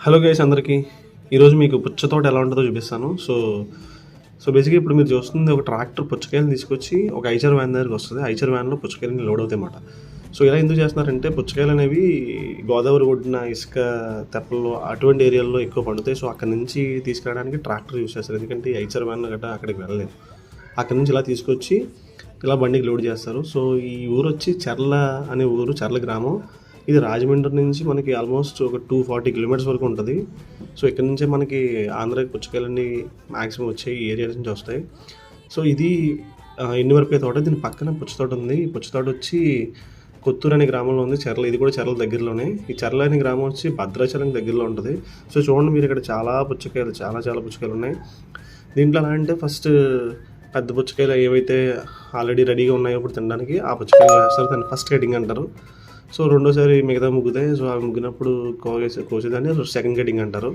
Hello guys అందరికీ. ఈరోజు మీకు పుచ్చ తోట ఎలా ఉంటుందో చూపిస్తాను. బేసిక్గా ఇప్పుడు మీరు చూస్తుంది ఒక ట్రాక్టర్ పుచ్చకాయలు తీసుకొచ్చి ఒక ఐచర్ వ్యాన్ దగ్గరికి వస్తుంది. ఐచర్ వ్యాన్లో పుచ్చకాయలని లోడ్ అవుతాయి అన్నమాట. ఇలా ఎందుకు చేస్తున్నారంటే పుచ్చకాయలు అనేవి గోదావరి ఒడ్డున ఇసుక తెప్పల్లో అటువంటి ఏరియాల్లో ఎక్కువ పండుతాయి. అక్కడ నుంచి తీసుకెళ్ళడానికి ట్రాక్టర్ యూస్ చేస్తారు. ఎందుకంటే ఈ ఐచర్ వ్యాన్ గట్రా అక్కడికి వెళ్ళలేదు. అక్కడ నుంచి ఇలా తీసుకొచ్చి ఇలా బండికి లోడ్ చేస్తారు. ఈ ఊరు వచ్చి చర్ల అనే ఊరు, చర్ల గ్రామం. ఇది రాజమండ్రి నుంచి మనకి ఆల్మోస్ట్ ఒక 240 కిలోమీటర్స్ వరకు ఉంటుంది. ఇక్కడ నుంచే మనకి ఆంధ్రాకి పుచ్చకాయలన్నీ మ్యాక్సిమం వచ్చాయి, ఈ ఏరియా నుంచి వస్తాయి. ఇది ఎండుమిరపకాయ తోట. దీని పక్కన పుచ్చ తోట ఉంది. ఈ పుచ్చ తోట వచ్చి కొత్తూరు అనే గ్రామంలో ఉంది. చర్ల, ఇది కూడా చర్ల దగ్గరలోనే. ఈ చర్ల అనే గ్రామం వచ్చి భద్రాచలం దగ్గరలో ఉంటుంది. చూడండి మీరు, ఇక్కడ చాలా పుచ్చకాయలు, చాలా పుచ్చకాయలు ఉన్నాయి. దీంట్లో ఎలా అంటే ఫస్ట్ పెద్ద పుచ్చకాయలు ఏవైతే ఆల్రెడీ రెడీగా ఉన్నాయో ఇప్పుడు తినడానికి, ఆ పుచ్చకాయలు వేస్తారు. దాన్ని ఫస్ట్ కటింగ్ అంటారు. రెండోసారి మిగతా ముగ్గుతాయి. అవి ముగ్గినప్పుడు కోసేదాన్ని సెకండ్ కటింగ్ అంటారు.